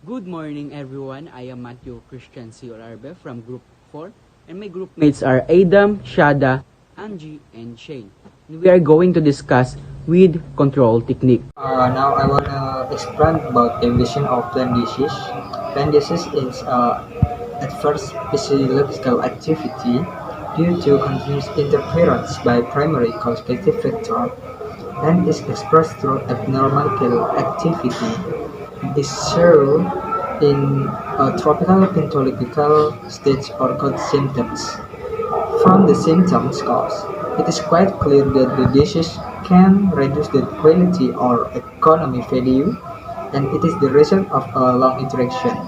Good morning, everyone. I am Matthew Christian C. Olarve from Group 4, and my group mates are Adam, Syahda, Anggi, and Shane. And we are going to discuss weed control technique. Now I want to explain about the evolution of plant disease. Plant disease is at first physiological activity due to continuous interference by primary causative factor and is expressed through abnormal kill activity. It is shown in a tropical pathological stage or called symptoms. From the symptoms cause, it is quite clear that the disease can reduce the quality or economy value, and it is the result of a long interaction.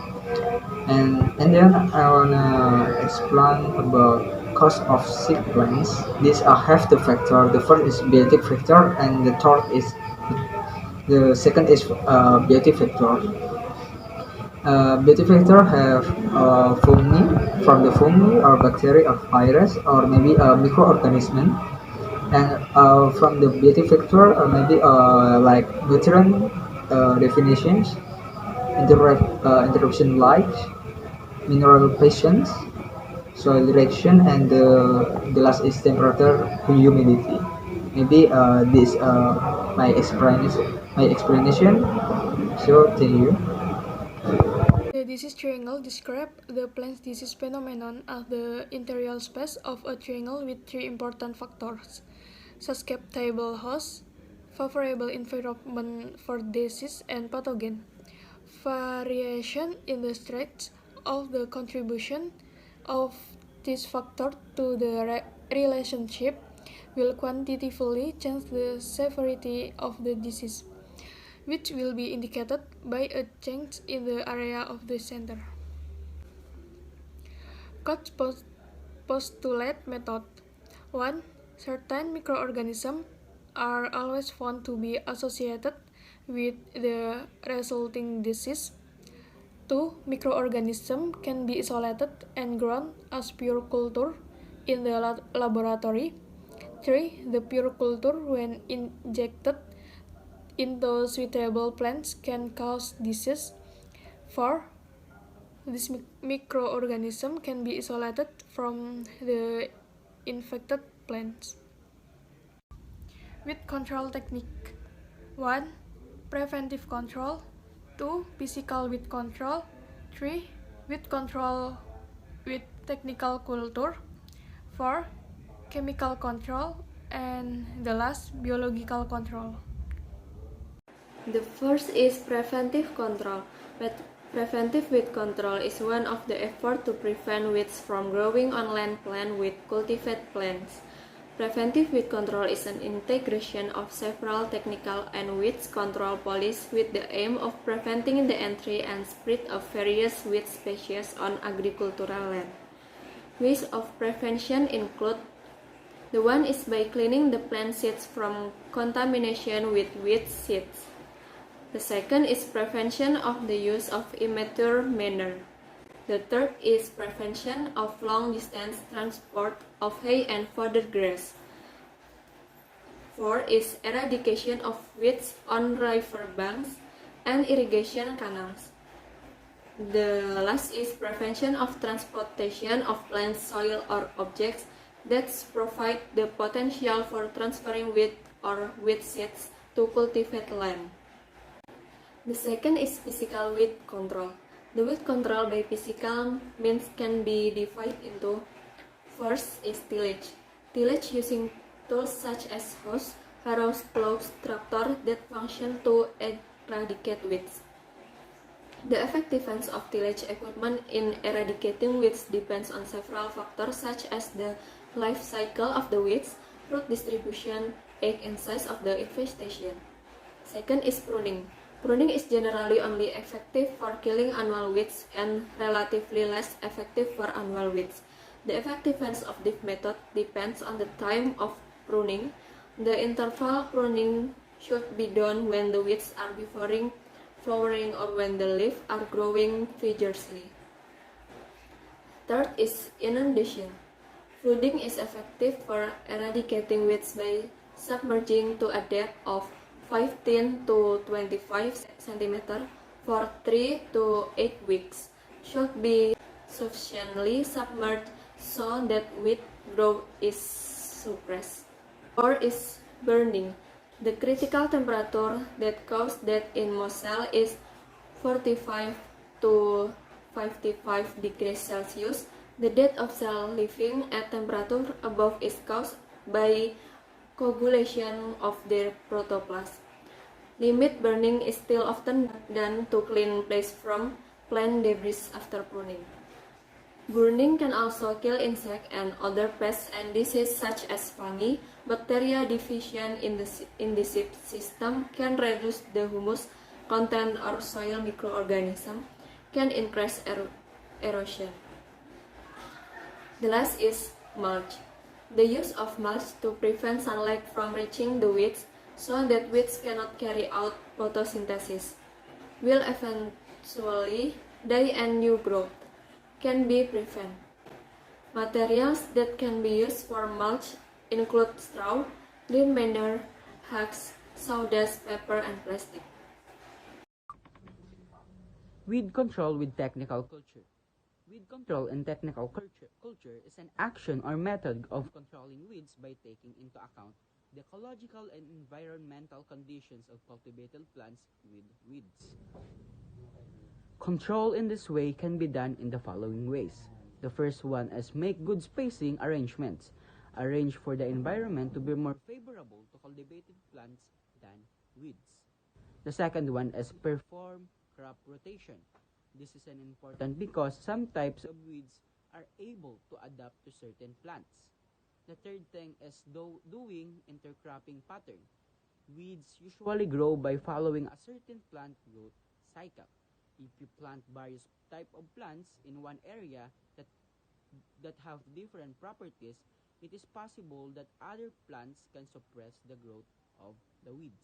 And then I wanna explain about cause of sick plants. These are have the factor. The first is biotic factor, and the second is biotic factor. Biotic factor have fungi from the fungi or bacteria or virus or maybe a microorganism, and from the biotic factor maybe like nutrient definitions, interruption light, mineral patience, soil direction, and the last is temperature humidity. Maybe this my explanation. So thank you. The disease triangle describes the plant disease phenomenon as the interior space of a triangle with three important factors: susceptible host, favorable environment for disease and pathogen. Variation in the strength of the contribution of this factor to the relationship will quantitatively change the severity of the disease, which will be indicated by a change in the area of the center. Koch postulate method. 1. Certain microorganisms are always found to be associated with the resulting disease. 2. Microorganisms can be isolated and grown as pure culture in the laboratory. 3. The pure culture, when injected into suitable plants, can cause disease. 4. This microorganism can be isolated from the infected plants. With control technique: 1. Preventive control. 2. Physical weed control. 3. Weed control with technical culture. 4. Chemical control. And the last, biological control. The first is preventive control. Preventive weed control is one of the efforts to prevent weeds from growing on land plants with cultivated plants. Preventive weed control is an integration of several technical and weeds control policies with the aim of preventing the entry and spread of various weed species on agricultural land. Ways of prevention include: the one is by cleaning the plant seeds from contamination with weed seeds. The second is prevention of the use of immature manure. The third is prevention of long-distance transport of hay and fodder grass. 4 is eradication of weeds on river banks and irrigation canals. The last is prevention of transportation of plant soil or objects that provide the potential for transferring weed or weed seeds to cultivate land. The second is physical weed control. The weed control by physical means can be divided into: first is tillage. Tillage using tools such as hoes, harrows, plows, tractor that function to eradicate weeds. The effectiveness of tillage equipment in eradicating weeds depends on several factors such as the life cycle of the weeds, root distribution, age and size of the infestation. Second is pruning. Pruning is generally only effective for killing annual weeds and relatively less effective for annual weeds. The effectiveness of this method depends on the time of pruning. The interval pruning should be done when the weeds are flowering, or when the leaves are growing vigorously. Third is inundation. Flooding is effective for eradicating weeds by submerging to a depth of 15 to 25 cm for 3 to 8 weeks should be sufficiently submerged so that weed growth is suppressed or is burning. The critical temperature that causes death in most cells is 45 to 55 degrees Celsius. The death of cells living at temperature above is caused by coagulation of their protoplasm. Limit burning is still often done to clean place from plant debris after pruning. Burning can also kill insects and other pests and diseases such as fungi. Bacteria diffusion in the seed system can reduce the humus content or soil microorganism, can increase erosion. The last is mulch. The use of mulch to prevent sunlight from reaching the weeds so that weeds cannot carry out photosynthesis will eventually die and new growth can be prevented. Materials that can be used for mulch include straw, green manure, husks, sawdust, paper, and plastic. Weed control with technical culture. Weed control in technical culture is an action or method of controlling weeds by taking into account the ecological and environmental conditions of cultivated plants with weeds. Control in this way can be done in the following ways. The first one is make good spacing arrangements. Arrange for the environment to be more favorable to cultivated plants than weeds. The second one is perform crop rotation. This is an important because some types of weeds are able to adapt to certain plants. The third thing is doing intercropping pattern. Weeds usually grow by following a certain plant growth cycle. If you plant various types of plants in one area that have different properties, it is possible that other plants can suppress the growth of the weeds.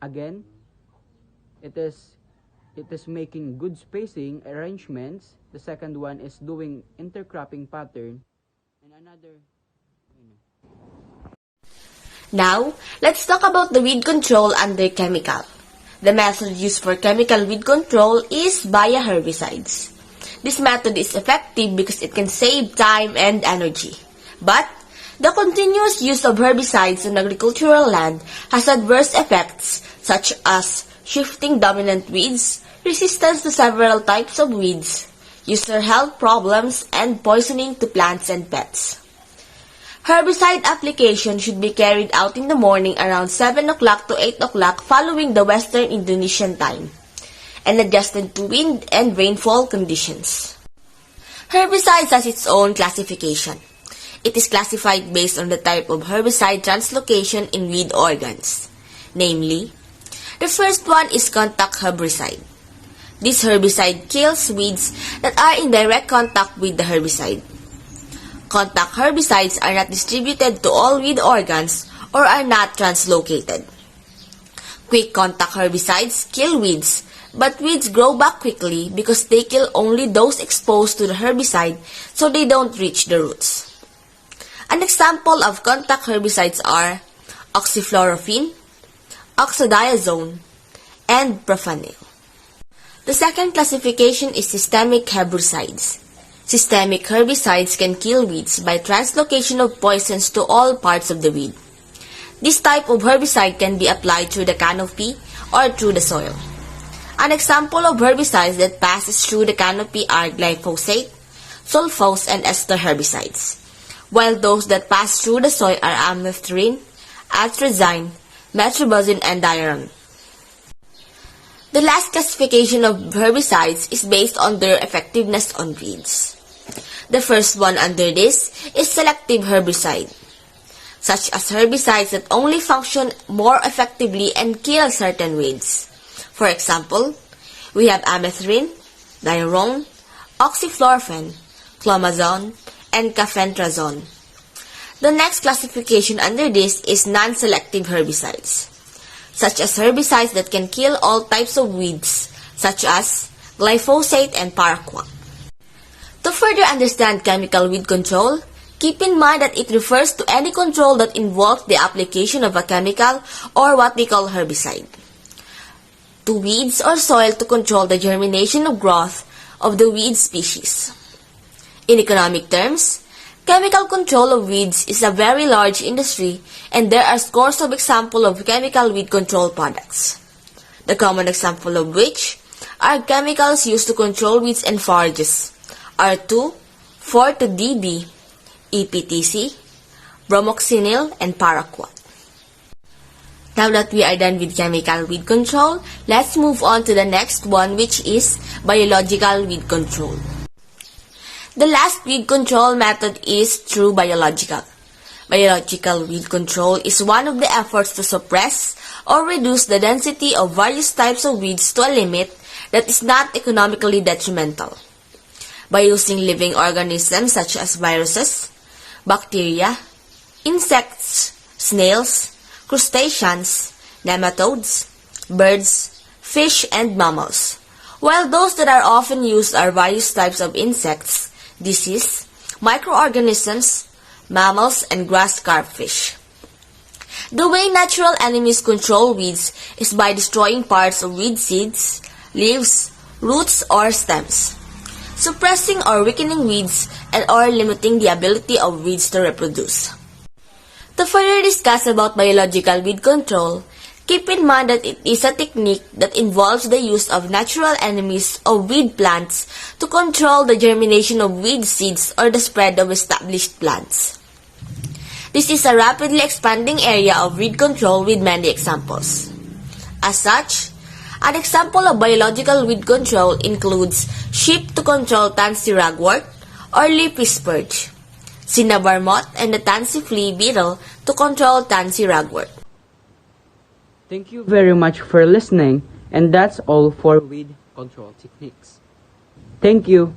Again, it is making good spacing arrangements. The second one is doing intercropping pattern, and another. Now, let's talk about the weed control under chemical. The method used for chemical weed control is via herbicides. This method is effective because it can save time and energy. But, the continuous use of herbicides on agricultural land has adverse effects such as shifting dominant weeds, resistance to several types of weeds, user health problems, and poisoning to plants and pets. Herbicide application should be carried out in the morning around 7 o'clock to 8 o'clock following the Western Indonesian time, and adjusted to wind and rainfall conditions. Herbicides has its own classification. It is classified based on the type of herbicide translocation in weed organs. Namely, the first one is contact herbicide. This herbicide kills weeds that are in direct contact with the herbicide. Contact herbicides are not distributed to all weed organs or are not translocated. Quick contact herbicides kill weeds, but weeds grow back quickly because they kill only those exposed to the herbicide so they don't reach the roots. An example of contact herbicides are oxyfluorophene, oxadiazone, and propanil. The second classification is systemic herbicides. Systemic herbicides can kill weeds by translocation of poisons to all parts of the weed. This type of herbicide can be applied through the canopy or through the soil. An example of herbicides that passes through the canopy are glyphosate, sulfose, and ester herbicides, while those that pass through the soil are amethrin, atrazine, metribuzin, and diaron. The last classification of herbicides is based on their effectiveness on weeds. The first one under this is selective herbicide, such as herbicides that only function more effectively and kill certain weeds. For example, we have amethrin, diaron, oxyfluorophene, clomazone, and cafentrazone. The next classification under this is non-selective herbicides, such as herbicides that can kill all types of weeds, such as glyphosate and paraquat. To further understand chemical weed control, keep in mind that it refers to any control that involves the application of a chemical or what we call herbicide. to weeds or soil to control the germination of growth of the weed species. In economic terms, chemical control of weeds is a very large industry, and there are scores of examples of chemical weed control products. The common example of which are chemicals used to control weeds and forages, R2, 4,2-DD, EPTC, bromoxynil, and paraquat. Now that we are done with chemical weed control, let's move on to the next one, which is biological weed control. The last weed control method is through biological. Biological weed control is one of the efforts to suppress or reduce the density of various types of weeds to a limit that is not economically detrimental. By using living organisms such as viruses, bacteria, insects, snails, crustaceans, nematodes, birds, fish, and mammals. While those that are often used are various types of insects, disease, microorganisms, mammals, and grass carp fish. The way natural enemies control weeds is by destroying parts of weed seeds, leaves, roots, or stems, suppressing or weakening weeds, and or limiting the ability of weeds to reproduce. To further discuss about biological weed control, keep in mind that it is a technique that involves the use of natural enemies of weed plants to control the germination of weed seeds or the spread of established plants. This is a rapidly expanding area of weed control with many examples. As such, an example of biological weed control includes sheep to control tansy ragwort or leafy spurge, cinnabar moth and the tansy flea beetle to control tansy ragwort. Thank you very much for listening, and that's all for weed control techniques. Thank you.